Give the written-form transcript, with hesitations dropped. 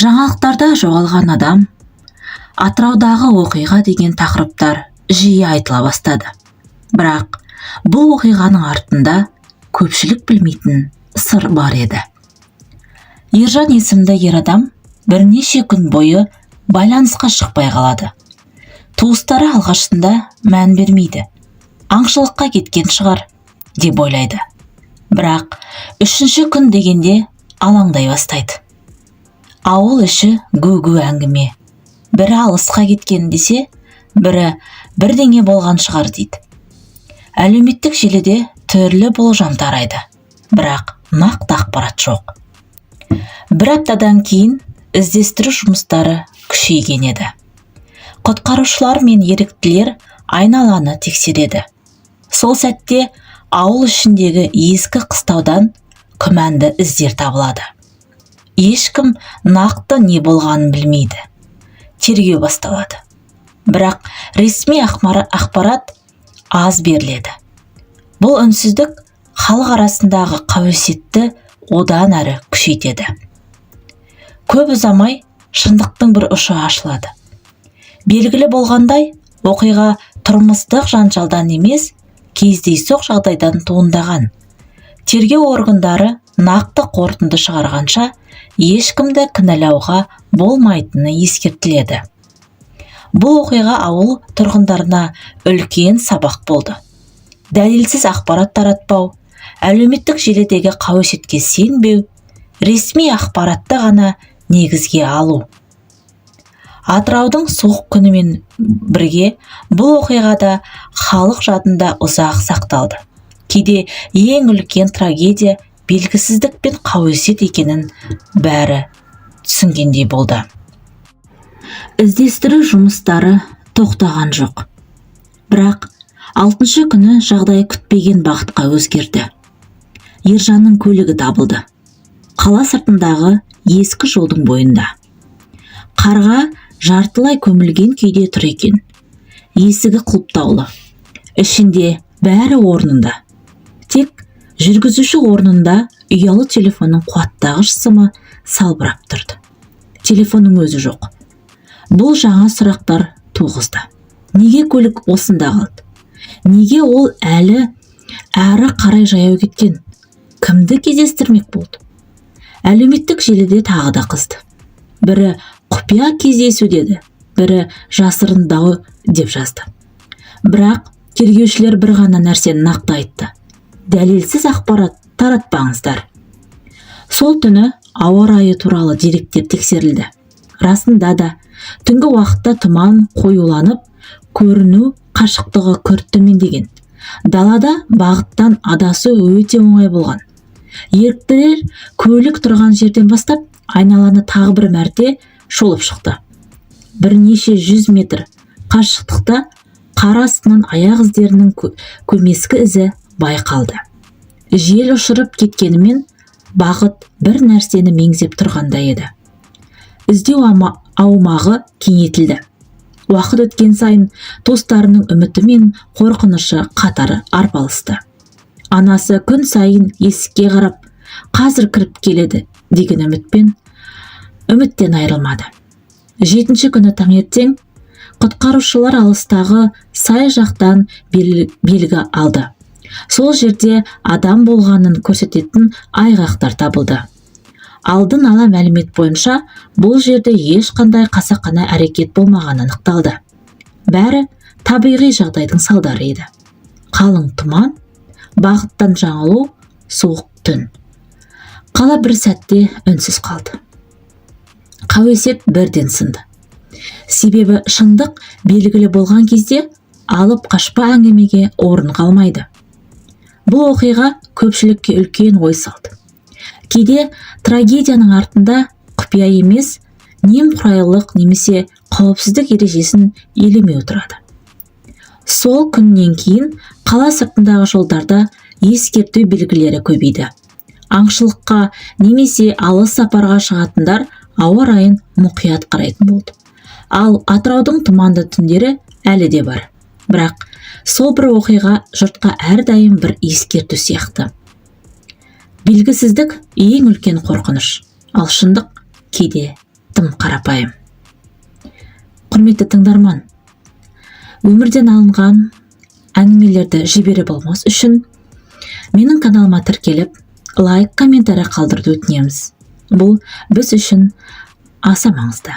Жаңалықтарда жоғалған адам, Атыраудағы оқиға деген тақырыптар жиі айтыла бастады. Бірақ бұл оқиғаның артында көпшілік білмейтін сыр бар еді. Ержан есімді ер адам бірнеше күн бойы байланысқа шықпай қалады. Туыстары алғашында мән бермейді. Аңшылыққа кеткен шығар деп ойлайды. Бірақ үшінші күн дегенде алаңдай бастайды. Ауыл іші гу-гу әңгіме. Бірі алысқа кеткен десе, бірі бірдеңе болған шығар дейді. Әлеуметтік желіде түрлі болжам тарайды. Бірақ нақты ақпарат жоқ. Бір аптадан кейін іздестіру жұмыстары күшейген еді. Құтқарушылар мен еріктілер айналаны тексереді. Сол сәтте ауыл ішіндегі ескі қыстаудан күмәнді іздер табылады. Ешкім нақты не болғанын білмейді. Тергеу басталады. Бірақ ресми ақпарат аз беріледі. Бұл үнсіздік халық арасындағы қауесетті одан әрі күшейтеді. Көп ұзамай шындықтың бір ұшы ашылады. Белгілі болғандай, оқиға тұрмыстық жанжалдан емес, кездейсоқ жағдайдан туындаған. Тергеу органдары нақты қорытынды шығарғанша ешкімді кінәлауға болмайтыны ескертіледі. Бұл оқиға ауыл тұрғындарына үлкен сабақ болды. Дәлелсіз ақпарат таратпау, әлеуметтік желідегі қауесетке сенбеу, ресми ақпаратты ғана негізге алу. Атыраудың суық күнімен бірге бұл оқиғада халық жадында ұзақ сақталды. Кейде ең үлкен трагедия белгісіздік пен қауесет екенін бәрі түсінгендей болды. Іздестіру жұмыстары тоқтаған жоқ. Бірақ 6-шы күні жағдай күтпеген бағытқа өзгерді. Ержанның көлігі табылды. Қала сыртындағы ескі жолдың бойында. Қарға жартылай көмілген күйде тұр екен. Есігі құлыптаулы. Ішінде бәрі орнында. Тек жүргізуші орнында ұялы телефонның қуаттағыш сымы салбырап тұрды. Телефонның өзі жоқ. Бұл жаңа сұрақтар туғызды. Неге көлік осында қалды? Неге ол әлі әрі қарай жаяу кеткен? Кімді кездестірмек болды? Әлеуметтік желіде тағы да қызды. Бірі құпия кездесу деді, бірі жасырындау деп жазды. Бірақ тергеушілер бір ғана нәрсені нақты айтты. Дәлелсіз ақпарат таратпаңыздар. Сол түні ауа райы туралы деректер тексерілді. Расында да түнгі уақытта тұман қоюланып, көріну қашықтығы күрт төмендеген. Далада бағыттан адасу өте оңай болған. Еріктілер көлік тұрған жерден бастап айналаны тағы бір мәрте шолып шықты. Бірнеше 100 метр қашықтықта қар астынан аяқ іздерінің көмескі ізі байқалды. Жел ұшырып кеткенімен бағыт бір нәрсені меңзеп тұрғандай еді. Іздеу аумағы кеңейтілді. Уақыт өткен сайын достарының үміті мен қорқынышы қатары арпалысты. Анасы күн сайын есікке қарап, қазір кіріп келеді деген үміттен айырылмады. 7-ші күні таңертең құтқарушылар алыстағы сай жақтан белгі алды. Сол жерде адам болғанын көрсететін айғақтар табылды. Алдын ала мәлімет бойынша бұл жерде ешқандай қасақана әрекет болмағаны анықталды. Бәрі табиғи жағдайдың салдары еді. Қалың тұман, бағыттан жаңылу, суық түн. Қала бір сәтте үнсіз қалды. Қауесет бірден сынды. Себебі шындық белгілі болған кезде алып қашпа әңгімеге орын қалмайды. Бұл оқиға көпшілікке үлкен ой салды. Кейде трагедияның артында құпия емес, немқұрайлылық немесе қауіпсіздік ережесін елемеу тұрады. Сол күннен кейін қала сыртындағы жолдарда ескерту белгілері көбейді. Аңшылыққа немесе алыс сапарға шығатындар ауа райын мұқият қарайтын болды. Ал Атыраудың тұманды түндері әлі де бар. Бірақ сол бір оқиға жұртқа әрдайым бір ескерту сияқты. Белгісіздік ең үлкен қорқыныш, ал шындық кейде тым қарапайым. Құрметті тыңдарман, өмірден алынған әңгімелерді жіберіп алмас үшін менің каналыма тіркеліп, лайк, комментарий қалдыруды өтінеміз. Бұл біз үшін аса маңызды.